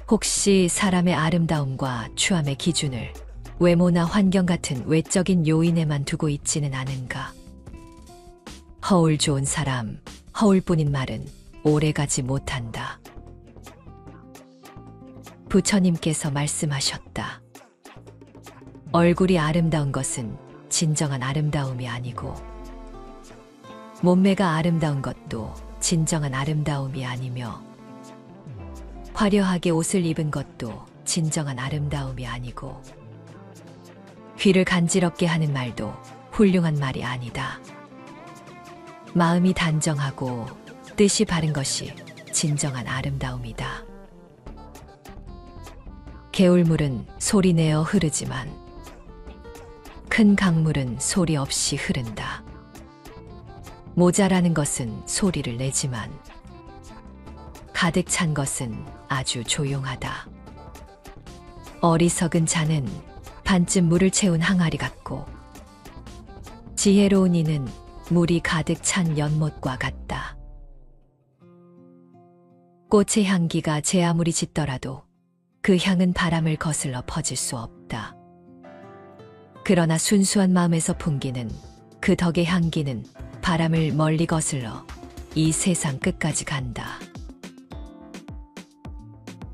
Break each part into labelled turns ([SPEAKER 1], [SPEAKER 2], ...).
[SPEAKER 1] 혹시 사람의 아름다움과 추함의 기준을 외모나 환경 같은 외적인 요인에만 두고 있지는 않은가? 허울 좋은 사람, 허울뿐인 말은 오래가지 못한다. 부처님께서 말씀하셨다. 얼굴이 아름다운 것은 진정한 아름다움이 아니고, 몸매가 아름다운 것도 진정한 아름다움이 아니며, 화려하게 옷을 입은 것도 진정한 아름다움이 아니고, 귀를 간지럽게 하는 말도 훌륭한 말이 아니다. 마음이 단정하고 뜻이 바른 것이 진정한 아름다움이다. 개울물은 소리내어 흐르지만 큰 강물은 소리 없이 흐른다. 모자라는 것은 소리를 내지만 가득 찬 것은 아주 조용하다. 어리석은 자는 반쯤 물을 채운 항아리 같고, 지혜로운 이는 물이 가득 찬 연못과 같다. 꽃의 향기가 제 아무리 짙더라도 그 향은 바람을 거슬러 퍼질 수 없다. 그러나 순수한 마음에서 풍기는 그 덕의 향기는 바람을 멀리 거슬러 이 세상 끝까지 간다.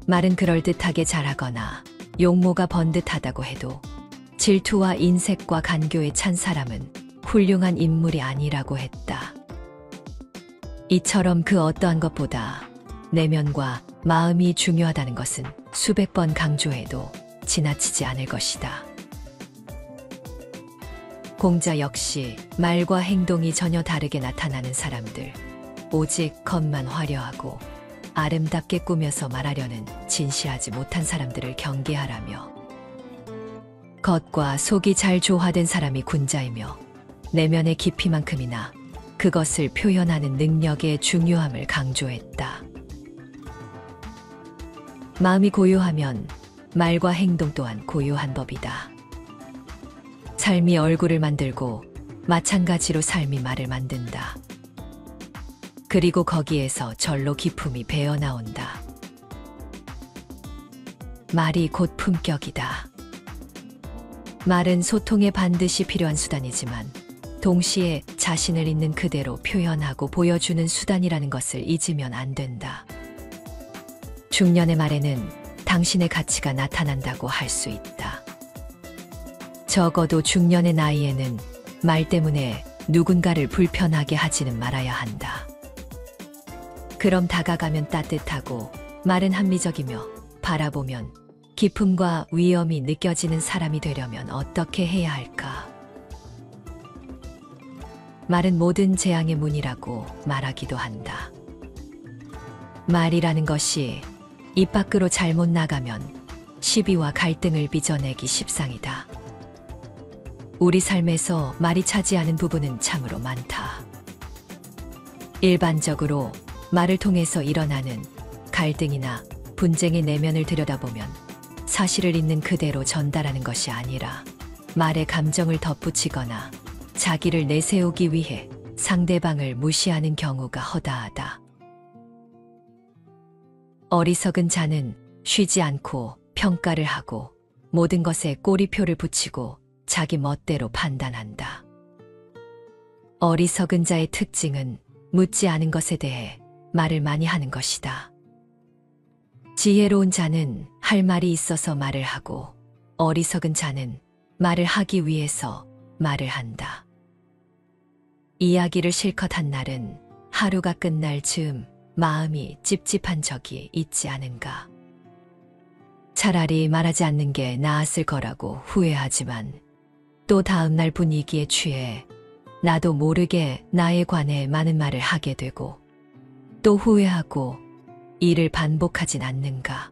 [SPEAKER 1] 말은 그럴듯하게 잘하거나 용모가 번듯하다고 해도 질투와 인색과 간교에 찬 사람은 훌륭한 인물이 아니라고 했다. 이처럼 그 어떠한 것보다 내면과 마음이 중요하다는 것은 수백 번 강조해도 지나치지 않을 것이다. 공자 역시 말과 행동이 전혀 다르게 나타나는 사람들, 오직 겉만 화려하고 아름답게 꾸며서 말하려는 진실하지 못한 사람들을 경계하라며, 겉과 속이 잘 조화된 사람이 군자이며 내면의 깊이만큼이나 그것을 표현하는 능력의 중요함을 강조했다. 마음이 고요하면 말과 행동 또한 고요한 법이다. 삶이 얼굴을 만들고 마찬가지로 삶이 말을 만든다. 그리고 거기에서 절로 기품이 배어나온다. 말이 곧 품격이다. 말은 소통에 반드시 필요한 수단이지만 동시에 자신을 있는 그대로 표현하고 보여주는 수단이라는 것을 잊으면 안 된다. 중년의 말에는 당신의 가치가 나타난다고 할 수 있다. 적어도 중년의 나이에는 말 때문에 누군가를 불편하게 하지는 말아야 한다. 그럼 다가가면 따뜻하고 말은 합리적이며 바라보면 기쁨과 위엄이 느껴지는 사람이 되려면 어떻게 해야 할까? 말은 모든 재앙의 문이라고 말하기도 한다. 말이라는 것이 입 밖으로 잘못 나가면 시비와 갈등을 빚어내기 십상이다. 우리 삶에서 말이 차지하는 부분은 참으로 많다. 일반적으로 말을 통해서 일어나는 갈등이나 분쟁의 내면을 들여다보면 사실을 있는 그대로 전달하는 것이 아니라 말의 감정을 덧붙이거나 자기를 내세우기 위해 상대방을 무시하는 경우가 허다하다. 어리석은 자는 쉬지 않고 평가를 하고 모든 것에 꼬리표를 붙이고 자기 멋대로 판단한다. 어리석은 자의 특징은 묻지 않은 것에 대해 말을 많이 하는 것이다. 지혜로운 자는 할 말이 있어서 말을 하고, 어리석은 자는 말을 하기 위해서 말을 한다. 이야기를 실컷 한 날은 하루가 끝날 즈음 마음이 찝찝한 적이 있지 않은가. 차라리 말하지 않는 게 나았을 거라고 후회하지만 또 다음 날 분위기에 취해 나도 모르게 나에 관해 많은 말을 하게 되고 또 후회하고 이를 반복하진 않는가.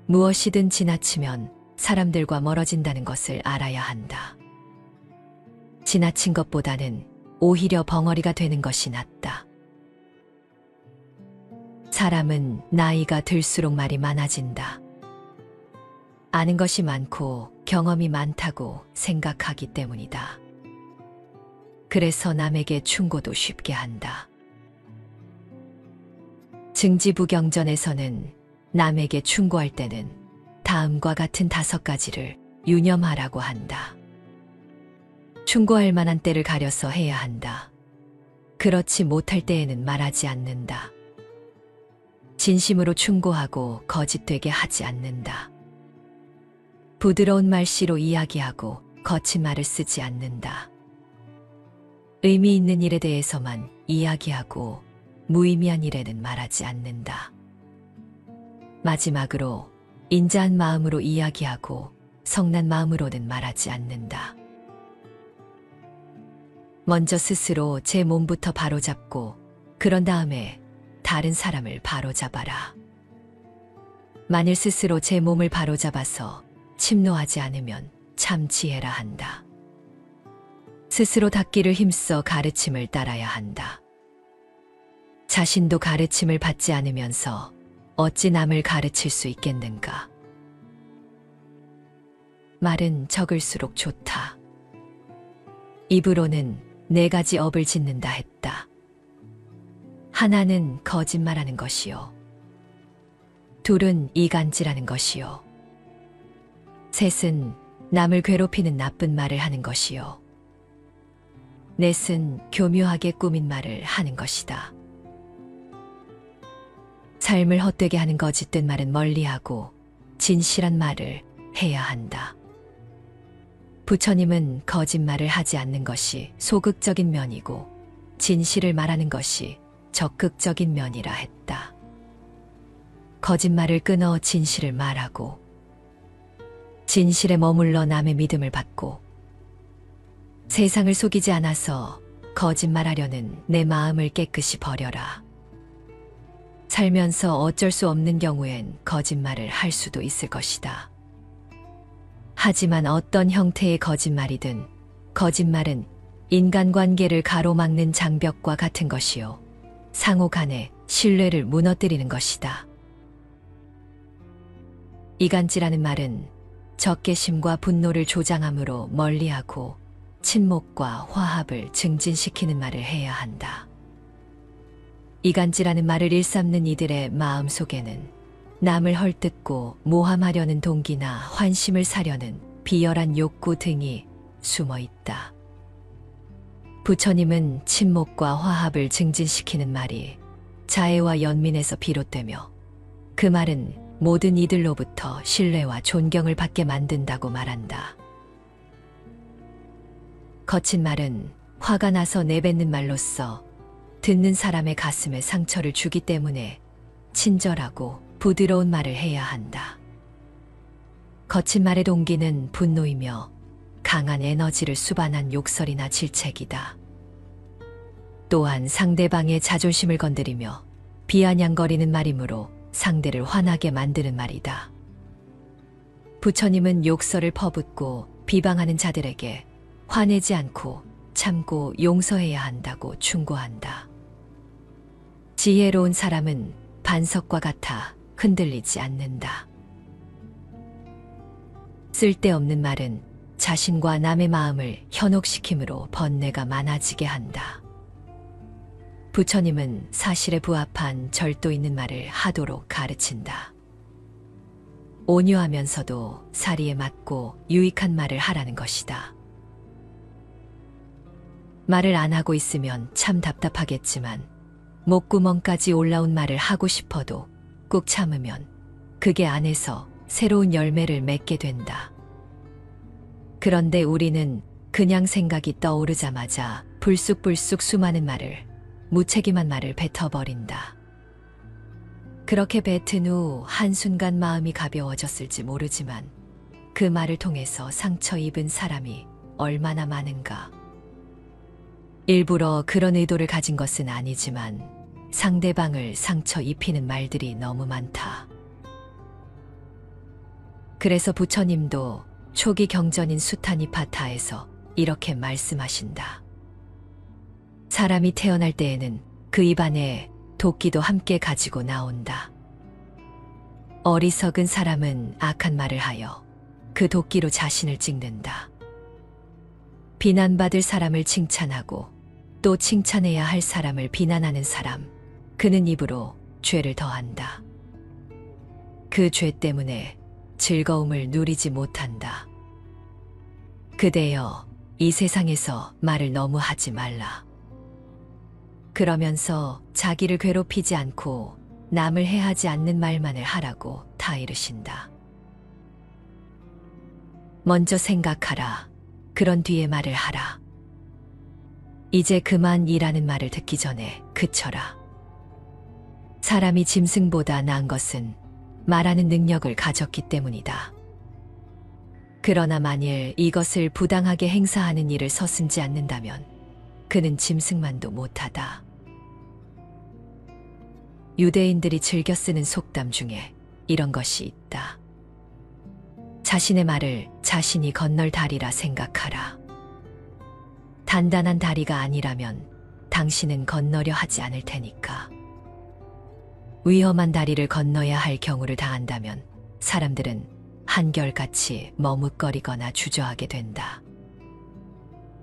[SPEAKER 1] 무엇이든 지나치면 사람들과 멀어진다는 것을 알아야 한다. 지나친 것보다는 오히려 벙어리가 되는 것이 낫다. 사람은 나이가 들수록 말이 많아진다. 아는 것이 많고 경험이 많다고 생각하기 때문이다. 그래서 남에게 충고도 쉽게 한다. 증지부경전에서는 남에게 충고할 때는 다음과 같은 5가지를 유념하라고 한다. 충고할 만한 때를 가려서 해야 한다. 그렇지 못할 때에는 말하지 않는다. 진심으로 충고하고 거짓되게 하지 않는다. 부드러운 말씨로 이야기하고 거친 말을 쓰지 않는다. 의미 있는 일에 대해서만 이야기하고 무의미한 일에는 말하지 않는다. 마지막으로 인자한 마음으로 이야기하고 성난 마음으로는 말하지 않는다. 먼저 스스로 제 몸부터 바로잡고 그런 다음에 다른 사람을 바로잡아라. 만일 스스로 제 몸을 바로잡아서 침노하지 않으면 참 지혜라 한다. 스스로 닦기를 힘써 가르침을 따라야 한다. 자신도 가르침을 받지 않으면서 어찌 남을 가르칠 수 있겠는가? 말은 적을수록 좋다. 입으로는 4가지 업을 짓는다 했다. 하나는 거짓말하는 것이요. 둘은 이간질하는 것이요. 셋은 남을 괴롭히는 나쁜 말을 하는 것이요. 넷은 교묘하게 꾸민 말을 하는 것이다. 삶을 헛되게 하는 거짓된 말은 멀리하고 진실한 말을 해야 한다. 부처님은 거짓말을 하지 않는 것이 소극적인 면이고 진실을 말하는 것이 적극적인 면이라 했다. 거짓말을 끊어 진실을 말하고 진실에 머물러 남의 믿음을 받고 세상을 속이지 않아서 거짓말하려는 내 마음을 깨끗이 버려라. 살면서 어쩔 수 없는 경우엔 거짓말을 할 수도 있을 것이다. 하지만 어떤 형태의 거짓말이든 거짓말은 인간관계를 가로막는 장벽과 같은 것이요. 상호 간의 신뢰를 무너뜨리는 것이다. 이간질하는 말은 적개심과 분노를 조장함으로 멀리하고 친목과 화합을 증진시키는 말을 해야 한다. 이간질하는 말을 일삼는 이들의 마음 속에는 남을 헐뜯고 모함하려는 동기나 환심을 사려는 비열한 욕구 등이 숨어 있다. 부처님은 친목과 화합을 증진시키는 말이 자애와 연민에서 비롯되며 그 말은 모든 이들로부터 신뢰와 존경을 받게 만든다고 말한다. 거친 말은 화가 나서 내뱉는 말로써 듣는 사람의 가슴에 상처를 주기 때문에 친절하고 부드러운 말을 해야 한다. 거친 말의 동기는 분노이며 강한 에너지를 수반한 욕설이나 질책이다. 또한 상대방의 자존심을 건드리며 비아냥거리는 말이므로 상대를 화나게 만드는 말이다. 부처님은 욕설을 퍼붓고 비방하는 자들에게 화내지 않고 참고 용서해야 한다고 충고한다. 지혜로운 사람은 반석과 같아 흔들리지 않는다. 쓸데없는 말은 자신과 남의 마음을 현혹시키므로 번뇌가 많아지게 한다. 부처님은 사실에 부합한 절도 있는 말을 하도록 가르친다. 온유하면서도 사리에 맞고 유익한 말을 하라는 것이다. 말을 안 하고 있으면 참 답답하겠지만 목구멍까지 올라온 말을 하고 싶어도 꾹 참으면 그게 안에서 새로운 열매를 맺게 된다. 그런데 우리는 그냥 생각이 떠오르자마자 불쑥불쑥 수많은 말을, 무책임한 말을 뱉어버린다. 그렇게 뱉은 후 한순간 마음이 가벼워졌을지 모르지만 그 말을 통해서 상처 입은 사람이 얼마나 많은가. 일부러 그런 의도를 가진 것은 아니지만 상대방을 상처 입히는 말들이 너무 많다. 그래서 부처님도 초기 경전인 수타니파타에서 이렇게 말씀하신다. 사람이 태어날 때에는 그 입안에 도끼도 함께 가지고 나온다. 어리석은 사람은 악한 말을 하여 그 도끼로 자신을 찍는다. 비난받을 사람을 칭찬하고 또 칭찬해야 할 사람을 비난하는 사람, 그는 입으로 죄를 더한다. 그 죄 때문에 즐거움을 누리지 못한다. 그대여, 이 세상에서 말을 너무 하지 말라. 그러면서 자기를 괴롭히지 않고 남을 해하지 않는 말만을 하라고 다 이르신다. 먼저 생각하라. 그런 뒤에 말을 하라. 이제 그만 이라는 말을 듣기 전에 그쳐라. 사람이 짐승보다 나은 것은 말하는 능력을 가졌기 때문이다. 그러나 만일 이것을 부당하게 행사하는 일을 서슴지 않는다면 그는 짐승만도 못하다. 유대인들이 즐겨 쓰는 속담 중에 이런 것이 있다. 자신의 말을 자신이 건널 다리라 생각하라. 단단한 다리가 아니라면 당신은 건너려 하지 않을 테니까. 위험한 다리를 건너야 할 경우를 당한다면 사람들은 한결같이 머뭇거리거나 주저하게 된다.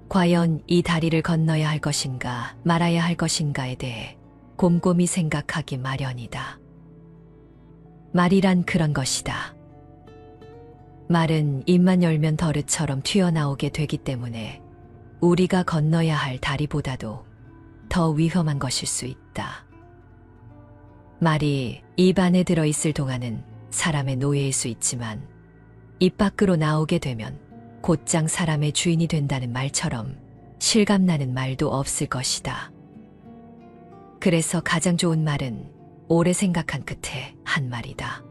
[SPEAKER 1] 과연 이 다리를 건너야 할 것인가 말아야 할 것인가에 대해 곰곰이 생각하기 마련이다. 말이란 그런 것이다. 말은 입만 열면 버릇처럼 튀어나오게 되기 때문에 우리가 건너야 할 다리보다도 더 위험한 것일 수 있다. 말이 입 안에 들어있을 동안은 사람의 노예일 수 있지만 입 밖으로 나오게 되면 곧장 사람의 주인이 된다는 말처럼 실감나는 말도 없을 것이다. 그래서 가장 좋은 말은 오래 생각한 끝에 한 말이다.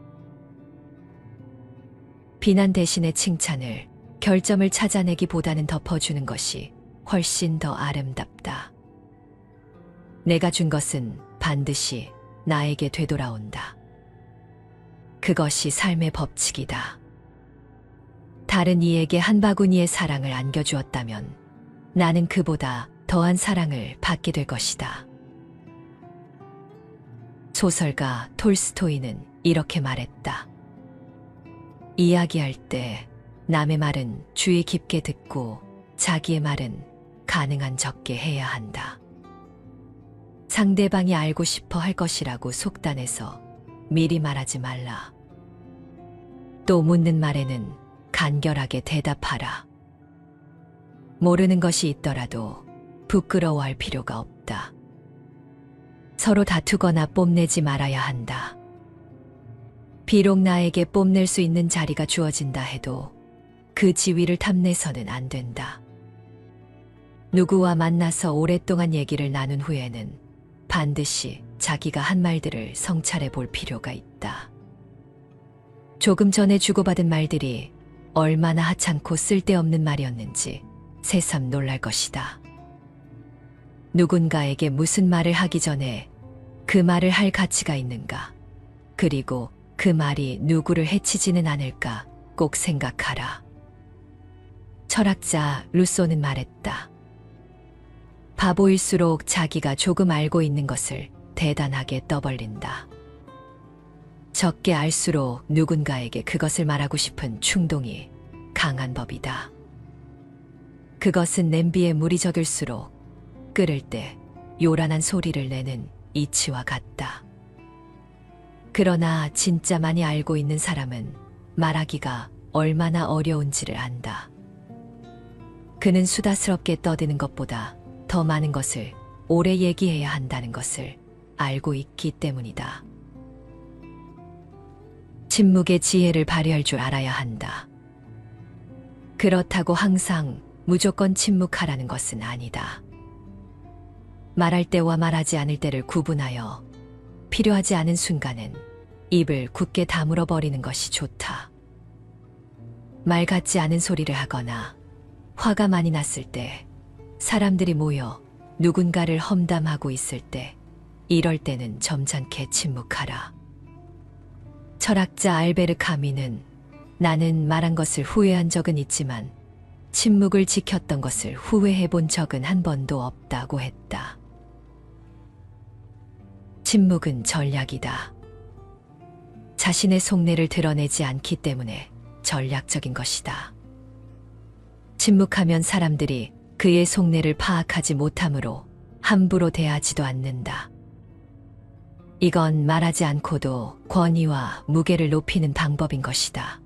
[SPEAKER 1] 비난 대신에 칭찬을, 결점을 찾아내기보다는 덮어주는 것이 훨씬 더 아름답다. 내가 준 것은 반드시 나에게 되돌아온다. 그것이 삶의 법칙이다. 다른 이에게 한 바구니의 사랑을 안겨주었다면 나는 그보다 더한 사랑을 받게 될 것이다. 소설가 톨스토이는 이렇게 말했다. 이야기할 때 남의 말은 주의 깊게 듣고 자기의 말은 가능한 적게 해야 한다. 상대방이 알고 싶어 할 것이라고 속단해서 미리 말하지 말라. 또 묻는 말에는 간결하게 대답하라. 모르는 것이 있더라도 부끄러워할 필요가 없다. 서로 다투거나 뽐내지 말아야 한다. 비록 나에게 뽐낼 수 있는 자리가 주어진다 해도 그 지위를 탐내서는 안 된다. 누구와 만나서 오랫동안 얘기를 나눈 후에는 반드시 자기가 한 말들을 성찰해 볼 필요가 있다. 조금 전에 주고받은 말들이 얼마나 하찮고 쓸데없는 말이었는지 새삼 놀랄 것이다. 누군가에게 무슨 말을 하기 전에 그 말을 할 가치가 있는가, 그리고 그 말이 누구를 해치지는 않을까 꼭 생각하라. 철학자 루소는 말했다. 바보일수록 자기가 조금 알고 있는 것을 대단하게 떠벌린다. 적게 알수록 누군가에게 그것을 말하고 싶은 충동이 강한 법이다. 그것은 냄비에 물이 적을수록 끓을 때 요란한 소리를 내는 이치와 같다. 그러나 진짜 많이 알고 있는 사람은 말하기가 얼마나 어려운지를 안다. 그는 수다스럽게 떠드는 것보다 더 많은 것을 오래 얘기해야 한다는 것을 알고 있기 때문이다. 침묵의 지혜를 발휘할 줄 알아야 한다. 그렇다고 항상 무조건 침묵하라는 것은 아니다. 말할 때와 말하지 않을 때를 구분하여 필요하지 않은 순간엔 입을 굳게 다물어 버리는 것이 좋다. 말 같지 않은 소리를 하거나 화가 많이 났을 때, 사람들이 모여 누군가를 험담하고 있을 때, 이럴 때는 점잖게 침묵하라. 철학자 알베르 카미는 나는 말한 것을 후회한 적은 있지만 침묵을 지켰던 것을 후회해 본 적은 한 번도 없다고 했다. 침묵은 전략이다. 자신의 속내를 드러내지 않기 때문에 전략적인 것이다. 침묵하면 사람들이 그의 속내를 파악하지 못하므로 함부로 대하지도 않는다. 이건 말하지 않고도 권위와 무게를 높이는 방법인 것이다.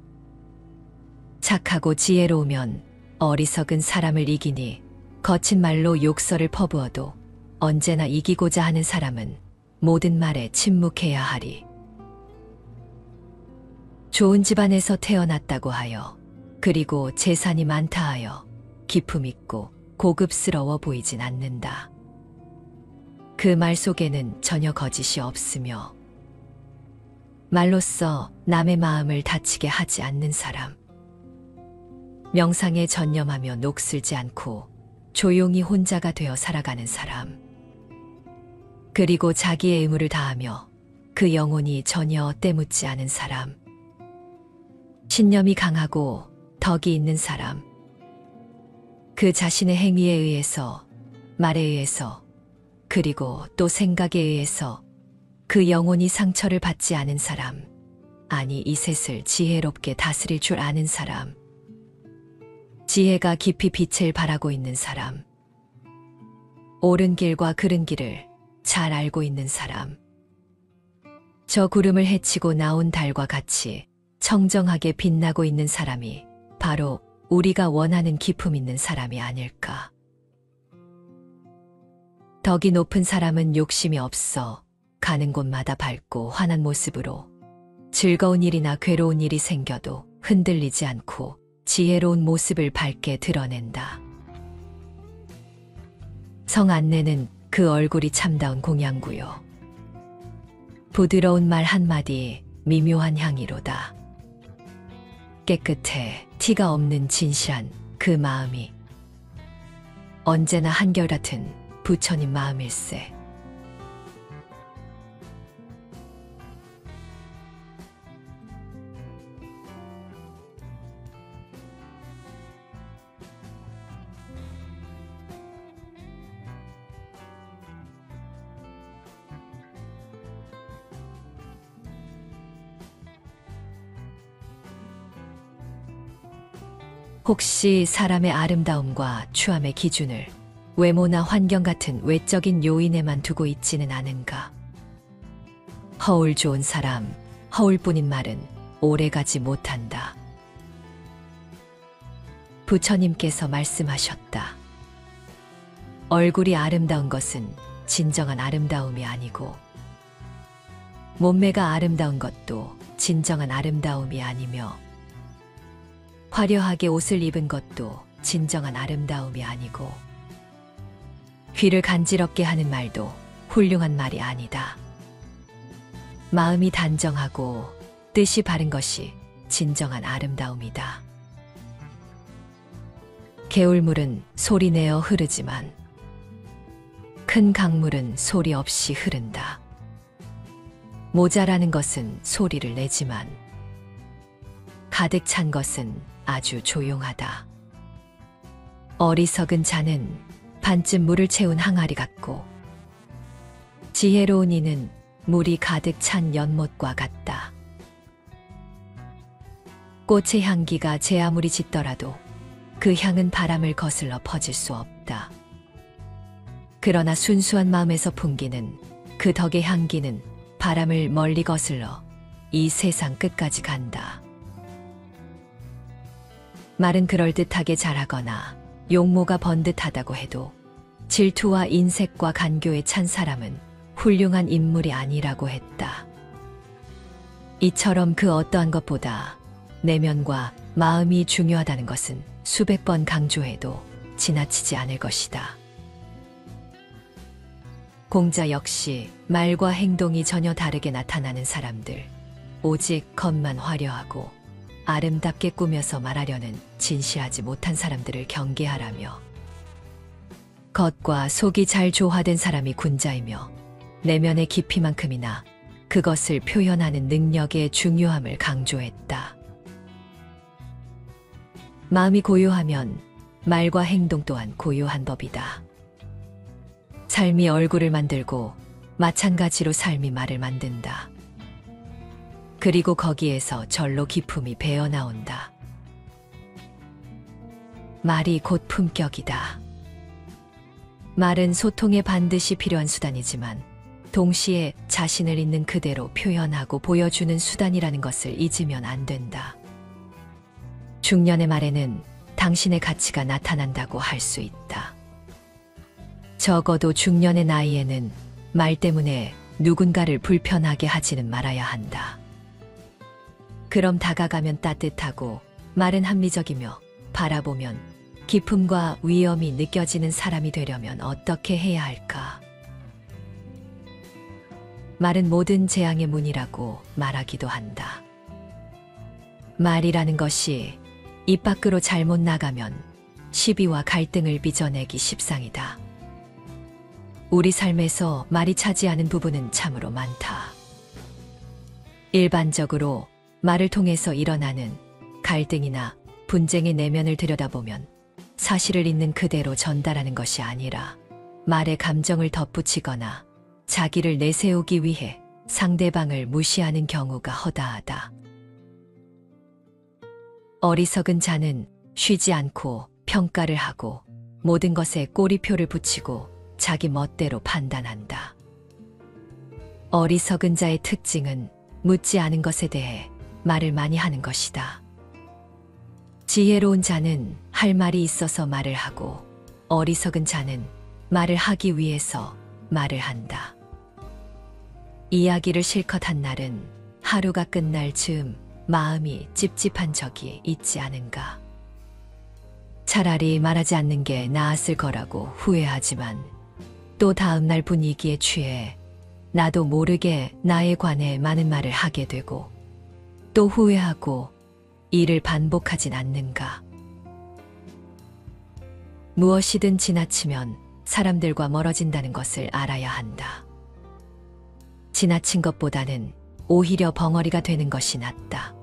[SPEAKER 1] 착하고 지혜로우면 어리석은 사람을 이기니 거친 말로 욕설을 퍼부어도 언제나 이기고자 하는 사람은 모든 말에 침묵해야 하리. 좋은 집안에서 태어났다고 하여 그리고 재산이 많다 하여 기품 있고 고급스러워 보이진 않는다. 그 말 속에는 전혀 거짓이 없으며 말로써 남의 마음을 다치게 하지 않는 사람, 명상에 전념하며 녹슬지 않고 조용히 혼자가 되어 살아가는 사람, 그리고 자기의 의무를 다하며 그 영혼이 전혀 때묻지 않은 사람, 신념이 강하고 덕이 있는 사람, 그 자신의 행위에 의해서, 말에 의해서, 그리고 또 생각에 의해서 그 영혼이 상처를 받지 않은 사람, 아니 이 셋을 지혜롭게 다스릴 줄 아는 사람, 지혜가 깊이 빛을 발하고 있는 사람, 옳은 길과 그른 길을 잘 알고 있는 사람, 저 구름을 헤치고 나온 달과 같이 청정하게 빛나고 있는 사람이 바로 우리가 원하는 기품 있는 사람이 아닐까. 덕이 높은 사람은 욕심이 없어 가는 곳마다 밝고 환한 모습으로 즐거운 일이나 괴로운 일이 생겨도 흔들리지 않고 지혜로운 모습을 밝게 드러낸다. 성 안내는 그 얼굴이 참다운 공양구요. 부드러운 말 한마디 미묘한 향이로다. 깨끗해 티가 없는 진실한 그 마음이 언제나 한결같은 부처님 마음일세. 혹시 사람의 아름다움과 추함의 기준을 외모나 환경 같은 외적인 요인에만 두고 있지는 않은가? 허울 좋은 사람, 허울뿐인 말은 오래가지 못한다. 부처님께서 말씀하셨다. 얼굴이 아름다운 것은 진정한 아름다움이 아니고 몸매가 아름다운 것도 진정한 아름다움이 아니며 화려하게 옷을 입은 것도 진정한 아름다움이 아니고 귀를 간지럽게 하는 말도 훌륭한 말이 아니다. 마음이 단정하고 뜻이 바른 것이 진정한 아름다움이다. 개울물은 소리내어 흐르지만 큰 강물은 소리 없이 흐른다. 모자라는 것은 소리를 내지만 가득 찬 것은 아주 조용하다. 어리석은 자는 반쯤 물을 채운 항아리 같고 지혜로운 이는 물이 가득 찬 연못과 같다. 꽃의 향기가 제 아무리 짙더라도 그 향은 바람을 거슬러 퍼질 수 없다. 그러나 순수한 마음에서 풍기는 그 덕의 향기는 바람을 멀리 거슬러 이 세상 끝까지 간다. 말은 그럴듯하게 잘하거나 용모가 번듯하다고 해도 질투와 인색과 간교에 찬 사람은 훌륭한 인물이 아니라고 했다. 이처럼 그 어떠한 것보다 내면과 마음이 중요하다는 것은 수백 번 강조해도 지나치지 않을 것이다. 공자 역시 말과 행동이 전혀 다르게 나타나는 사람들, 오직 겉만 화려하고 아름답게 꾸며서 말하려는 진실하지 못한 사람들을 경계하라며 겉과 속이 잘 조화된 사람이 군자이며 내면의 깊이만큼이나 그것을 표현하는 능력의 중요함을 강조했다. 마음이 고요하면 말과 행동 또한 고요한 법이다. 삶이 얼굴을 만들고 마찬가지로 삶이 말을 만든다. 그리고 거기에서 절로 기품이 배어나온다. 말이 곧 품격이다. 말은 소통에 반드시 필요한 수단이지만 동시에 자신을 있는 그대로 표현하고 보여주는 수단이라는 것을 잊으면 안 된다. 중년의 말에는 당신의 가치가 나타난다고 할 수 있다. 적어도 중년의 나이에는 말 때문에 누군가를 불편하게 하지는 말아야 한다. 그럼 다가가면 따뜻하고 말은 합리적이며 바라보면 기품과 위엄이 느껴지는 사람이 되려면 어떻게 해야 할까? 말은 모든 재앙의 문이라고 말하기도 한다. 말이라는 것이 입 밖으로 잘못 나가면 시비와 갈등을 빚어내기 십상이다. 우리 삶에서 말이 차지하는 부분은 참으로 많다. 일반적으로 말을 통해서 일어나는 갈등이나 분쟁의 내면을 들여다보면 사실을 있는 그대로 전달하는 것이 아니라 말에 감정을 덧붙이거나 자기를 내세우기 위해 상대방을 무시하는 경우가 허다하다. 어리석은 자는 쉬지 않고 평가를 하고 모든 것에 꼬리표를 붙이고 자기 멋대로 판단한다. 어리석은 자의 특징은 묻지 않은 것에 대해 말을 많이 하는 것이다. 지혜로운 자는 할 말이 있어서 말을 하고 어리석은 자는 말을 하기 위해서 말을 한다. 이야기를 실컷 한 날은 하루가 끝날 즈음 마음이 찝찝한 적이 있지 않은가. 차라리 말하지 않는 게 나았을 거라고 후회하지만 또 다음날 분위기에 취해 나도 모르게 나에 관해 많은 말을 하게 되고 또 후회하고 이를 반복하진 않는가. 무엇이든 지나치면 사람들과 멀어진다는 것을 알아야 한다. 지나친 것보다는 오히려 벙어리가 되는 것이 낫다.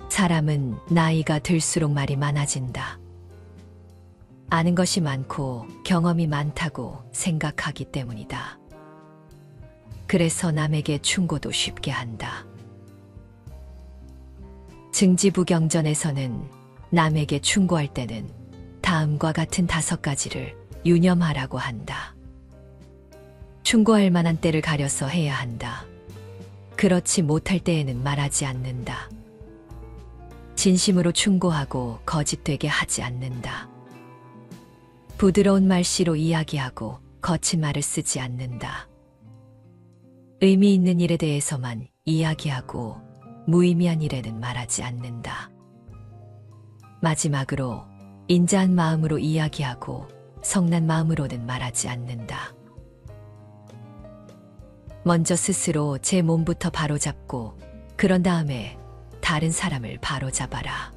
[SPEAKER 1] 사람은 나이가 들수록 말이 많아진다. 아는 것이 많고 경험이 많다고 생각하기 때문이다. 그래서 남에게 충고도 쉽게 한다. 증지부경전에서는 남에게 충고할 때는 다음과 같은 5가지를 유념하라고 한다. 충고할 만한 때를 가려서 해야 한다. 그렇지 못할 때에는 말하지 않는다. 진심으로 충고하고 거짓되게 하지 않는다. 부드러운 말씨로 이야기하고 거친 말을 쓰지 않는다. 의미 있는 일에 대해서만 이야기하고 무의미한 일에는 말하지 않는다. 마지막으로 인자한 마음으로 이야기하고 성난 마음으로는 말하지 않는다. 먼저 스스로 제 몸부터 바로잡고 그런 다음에 다른 사람을 바로잡아라.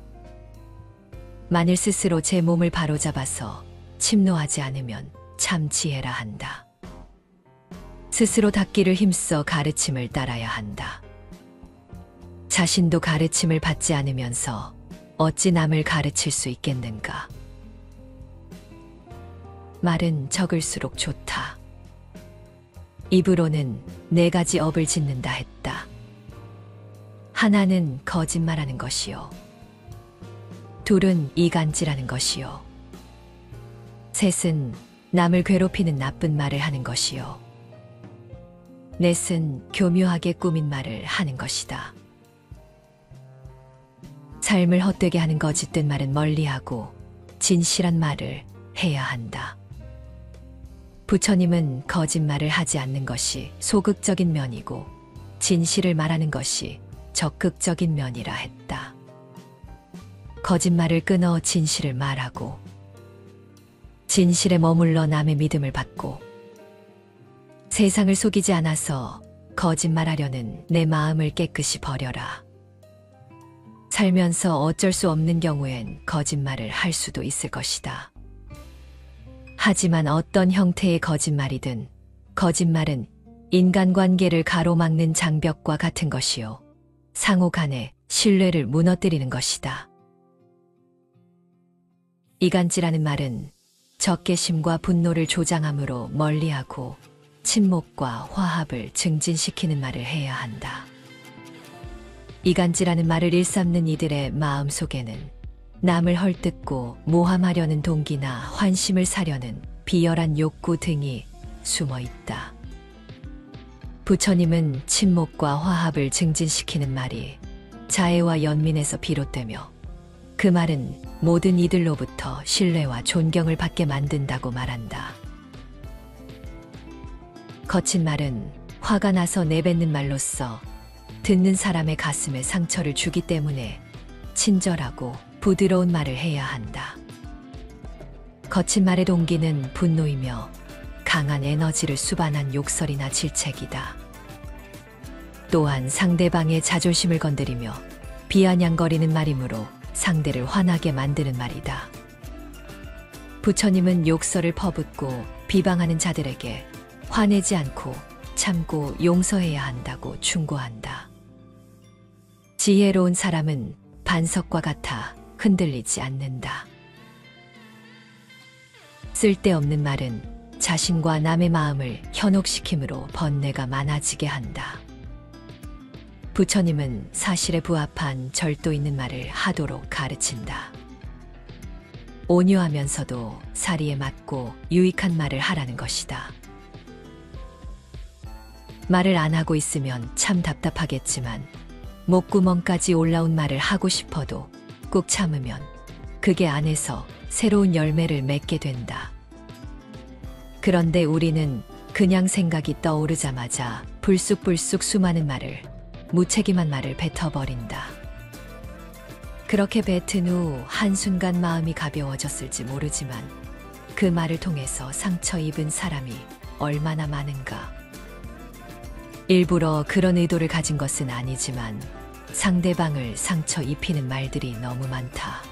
[SPEAKER 1] 만일 스스로 제 몸을 바로잡아서 침노하지 않으면 참 지혜라 한다. 스스로 닦기를 힘써 가르침을 따라야 한다. 자신도 가르침을 받지 않으면서 어찌 남을 가르칠 수 있겠는가. 말은 적을수록 좋다. 입으로는 4가지 업을 짓는다 했다. 하나는 거짓말하는 것이요. 둘은 이간질하는 것이요. 셋은 남을 괴롭히는 나쁜 말을 하는 것이요. 넷은 교묘하게 꾸민 말을 하는 것이다. 삶을 헛되게 하는 거짓된 말은 멀리하고 진실한 말을 해야 한다. 부처님은 거짓말을 하지 않는 것이 소극적인 면이고 진실을 말하는 것이 적극적인 면이라 했다. 거짓말을 끊어 진실을 말하고 진실에 머물러 남의 믿음을 받고 세상을 속이지 않아서 거짓말하려는 내 마음을 깨끗이 버려라. 살면서 어쩔 수 없는 경우엔 거짓말을 할 수도 있을 것이다. 하지만 어떤 형태의 거짓말이든 거짓말은 인간관계를 가로막는 장벽과 같은 것이요. 상호 간의 신뢰를 무너뜨리는 것이다. 이간질하는 말은 적개심과 분노를 조장함으로 멀리하고 친목과 화합을 증진시키는 말을 해야 한다. 이간질하는 말을 일삼는 이들의 마음 속에는 남을 헐뜯고 모함하려는 동기나 환심을 사려는 비열한 욕구 등이 숨어 있다. 부처님은 친목과 화합을 증진시키는 말이 자애와 연민에서 비롯되며 그 말은 모든 이들로부터 신뢰와 존경을 받게 만든다고 말한다. 거친 말은 화가 나서 내뱉는 말로써 듣는 사람의 가슴에 상처를 주기 때문에 친절하고 부드러운 말을 해야 한다. 거친 말의 동기는 분노이며 강한 에너지를 수반한 욕설이나 질책이다. 또한 상대방의 자존심을 건드리며 비아냥거리는 말이므로 상대를 화나게 만드는 말이다. 부처님은 욕설을 퍼붓고 비방하는 자들에게 화내지 않고 참고 용서해야 한다고 충고한다. 지혜로운 사람은 반석과 같아 흔들리지 않는다. 쓸데없는 말은 자신과 남의 마음을 현혹시키므로 번뇌가 많아지게 한다. 부처님은 사실에 부합한 절도 있는 말을 하도록 가르친다. 온유하면서도 사리에 맞고 유익한 말을 하라는 것이다. 말을 안 하고 있으면 참 답답하겠지만 목구멍까지 올라온 말을 하고 싶어도 꾹 참으면 그게 안에서 새로운 열매를 맺게 된다. 그런데 우리는 그냥 생각이 떠오르자마자 불쑥불쑥 수많은 말을, 무책임한 말을 뱉어버린다. 그렇게 뱉은 후 한순간 마음이 가벼워졌을지 모르지만 그 말을 통해서 상처 입은 사람이 얼마나 많은가. 일부러 그런 의도를 가진 것은 아니지만 상대방을 상처 입히는 말들이 너무 많다.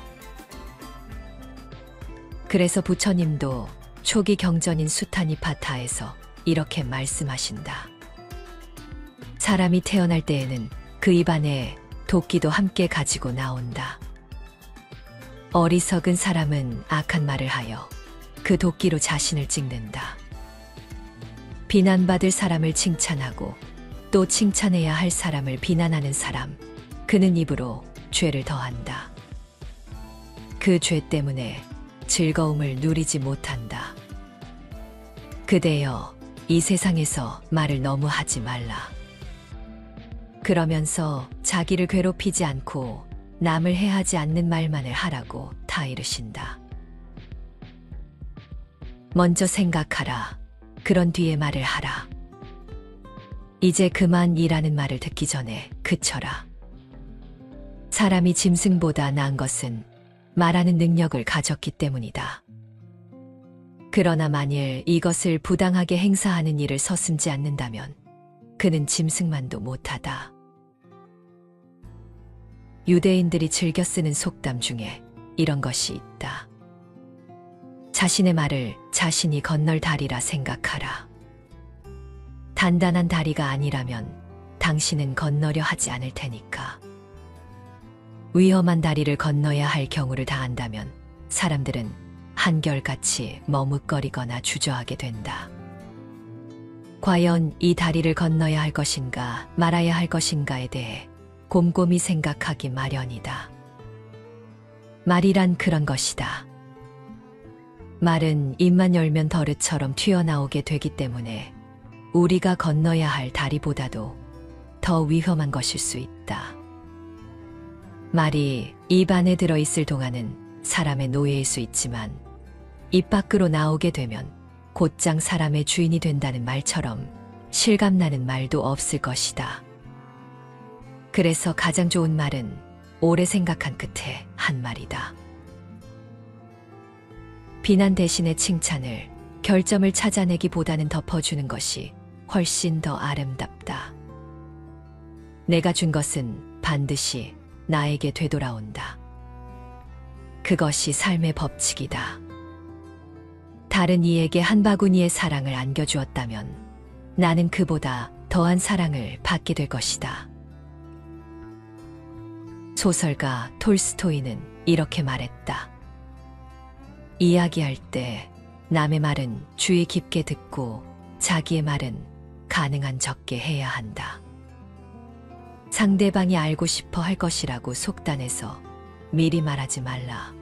[SPEAKER 1] 그래서 부처님도 초기 경전인 수타니파타에서 이렇게 말씀하신다. 사람이 태어날 때에는 그 입안에 도끼도 함께 가지고 나온다. 어리석은 사람은 악한 말을 하여 그 도끼로 자신을 찍는다. 비난받을 사람을 칭찬하고 또 칭찬해야 할 사람을 비난하는 사람, 그는 입으로 죄를 더한다. 그 죄 때문에 즐거움을 누리지 못한다. 그대여, 이 세상에서 말을 너무 하지 말라. 그러면서 자기를 괴롭히지 않고 남을 해하지 않는 말만을 하라고 타이르신다. 먼저 생각하라. 그런 뒤에 말을 하라. 이제 그만 이라는 말을 듣기 전에 그쳐라. 사람이 짐승보다 나은 것은 말하는 능력을 가졌기 때문이다. 그러나 만일 이것을 부당하게 행사하는 일을 서슴지 않는다면 그는 짐승만도 못하다. 유대인들이 즐겨 쓰는 속담 중에 이런 것이 있다. 자신의 말을 자신이 건널 다리라 생각하라. 단단한 다리가 아니라면 당신은 건너려 하지 않을 테니까. 위험한 다리를 건너야 할 경우를 다한다면 사람들은 한결같이 머뭇거리거나 주저하게 된다. 과연 이 다리를 건너야 할 것인가 말아야 할 것인가에 대해 곰곰이 생각하기 마련이다. 말이란 그런 것이다. 말은 입만 열면 덜릇처럼 튀어나오게 되기 때문에 우리가 건너야 할 다리보다도 더 위험한 것일 수 있다. 말이 입 안에 들어있을 동안은 사람의 노예일 수 있지만 입 밖으로 나오게 되면 곧장 사람의 주인이 된다는 말처럼 실감나는 말도 없을 것이다. 그래서 가장 좋은 말은 오래 생각한 끝에 한 말이다. 비난 대신에 칭찬을, 결점을 찾아내기보다는 덮어주는 것이 훨씬 더 아름답다. 내가 준 것은 반드시 나에게 되돌아온다. 그것이 삶의 법칙이다. 다른 이에게 한 바구니의 사랑을 안겨주었다면 나는 그보다 더한 사랑을 받게 될 것이다. 소설가 톨스토이는 이렇게 말했다. 이야기할 때 남의 말은 주의 깊게 듣고 자기의 말은 가능한 적게 해야 한다. 상대방이 알고 싶어 할 것이라고 속단해서 미리 말하지 말라.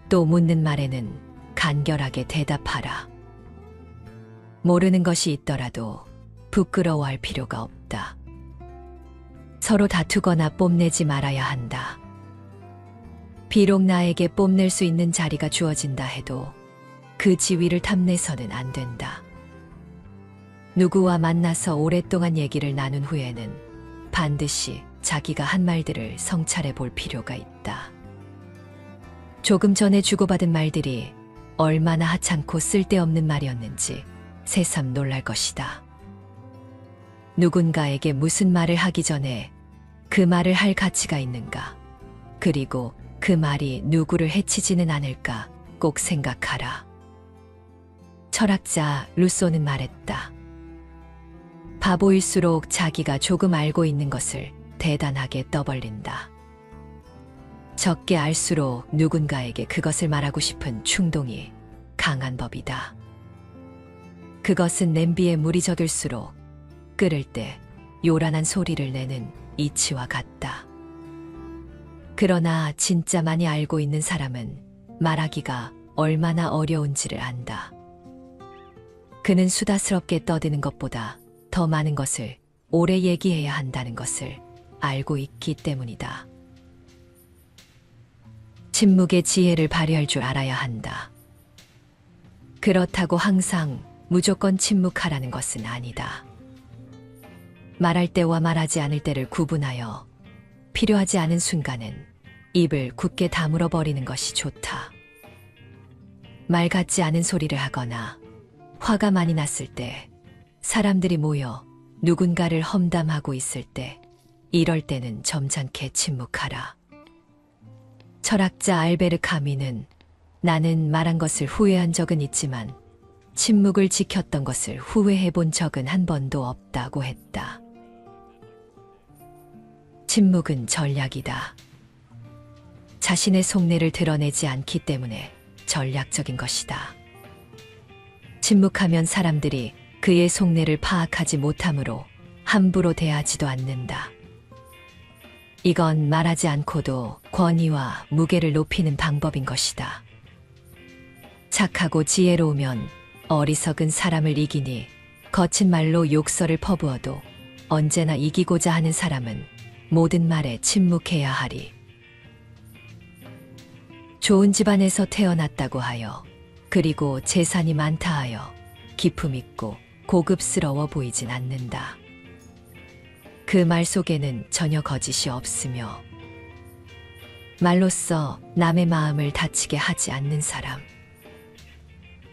[SPEAKER 1] 또 묻는 말에는 간결하게 대답하라. 모르는 것이 있더라도 부끄러워할 필요가 없다. 서로 다투거나 뽐내지 말아야 한다. 비록 나에게 뽐낼 수 있는 자리가 주어진다 해도 그 지위를 탐내서는 안 된다. 누구와 만나서 오랫동안 얘기를 나눈 후에는 반드시 자기가 한 말들을 성찰해 볼 필요가 있다. 조금 전에 주고받은 말들이 얼마나 하찮고 쓸데없는 말이었는지 새삼 놀랄 것이다. 누군가에게 무슨 말을 하기 전에 그 말을 할 가치가 있는가, 그리고 그 말이 누구를 해치지는 않을까 꼭 생각하라. 철학자 루소는 말했다. 바보일수록 자기가 조금 알고 있는 것을 대단하게 떠벌린다. 적게 알수록 누군가에게 그것을 말하고 싶은 충동이 강한 법이다. 그것은 냄비에 물이 적을수록 끓을 때 요란한 소리를 내는 이치와 같다. 그러나 진짜 많이 알고 있는 사람은 말하기가 얼마나 어려운지를 안다. 그는 수다스럽게 떠드는 것보다 더 많은 것을 오래 얘기해야 한다는 것을 알고 있기 때문이다. 침묵의 지혜를 발휘할 줄 알아야 한다. 그렇다고 항상 무조건 침묵하라는 것은 아니다. 말할 때와 말하지 않을 때를 구분하여 필요하지 않은 순간은 입을 굳게 다물어 버리는 것이 좋다. 말 같지 않은 소리를 하거나 화가 많이 났을 때, 사람들이 모여 누군가를 험담하고 있을 때, 이럴 때는 점잖게 침묵하라. 철학자 알베르 카미는 나는 말한 것을 후회한 적은 있지만 침묵을 지켰던 것을 후회해 본 적은 한 번도 없다고 했다. 침묵은 전략이다. 자신의 속내를 드러내지 않기 때문에 전략적인 것이다. 침묵하면 사람들이 그의 속내를 파악하지 못하므로 함부로 대하지도 않는다. 이건 말하지 않고도 권위와 무게를 높이는 방법인 것이다. 착하고 지혜로우면 어리석은 사람을 이기니 거친 말로 욕설을 퍼부어도 언제나 이기고자 하는 사람은 모든 말에 침묵해야 하리. 좋은 집안에서 태어났다고 하여, 그리고 재산이 많다 하여 기품 있고 고급스러워 보이진 않는다. 그 말 속에는 전혀 거짓이 없으며 말로써 남의 마음을 다치게 하지 않는 사람,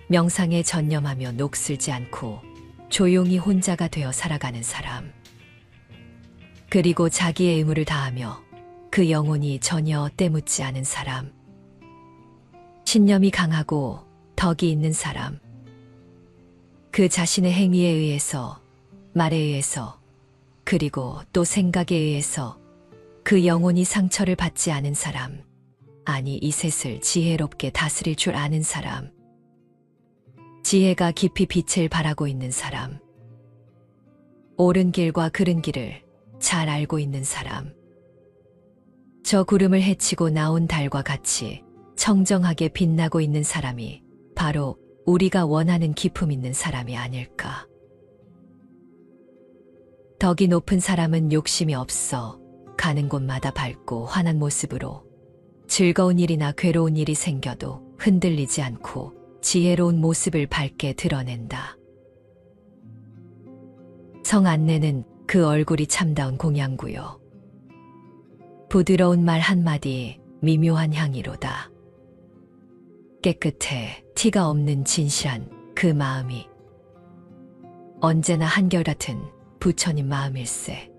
[SPEAKER 1] 명상에 전념하며 녹슬지 않고 조용히 혼자가 되어 살아가는 사람, 그리고 자기의 의무를 다하며 그 영혼이 전혀 때묻지 않은 사람, 신념이 강하고 덕이 있는 사람, 그 자신의 행위에 의해서, 말에 의해서, 그리고 또 생각에 의해서 그 영혼이 상처를 받지 않은 사람, 아니 이 셋을 지혜롭게 다스릴 줄 아는 사람, 지혜가 깊이 빛을 발하고 있는 사람, 옳은 길과 그른 길을 잘 알고 있는 사람, 저 구름을 헤치고 나온 달과 같이 청정하게 빛나고 있는 사람이 바로 우리가 원하는 기품 있는 사람이 아닐까. 덕이 높은 사람은 욕심이 없어 가는 곳마다 밝고 환한 모습으로 즐거운 일이나 괴로운 일이 생겨도 흔들리지 않고 지혜로운 모습을 밝게 드러낸다. 성 안내는 그 얼굴이 참다운 공양구요. 부드러운 말 한마디 미묘한 향이로다. 깨끗해 티가 없는 진실한 그 마음이 언제나 한결같은 부처님 마음일세.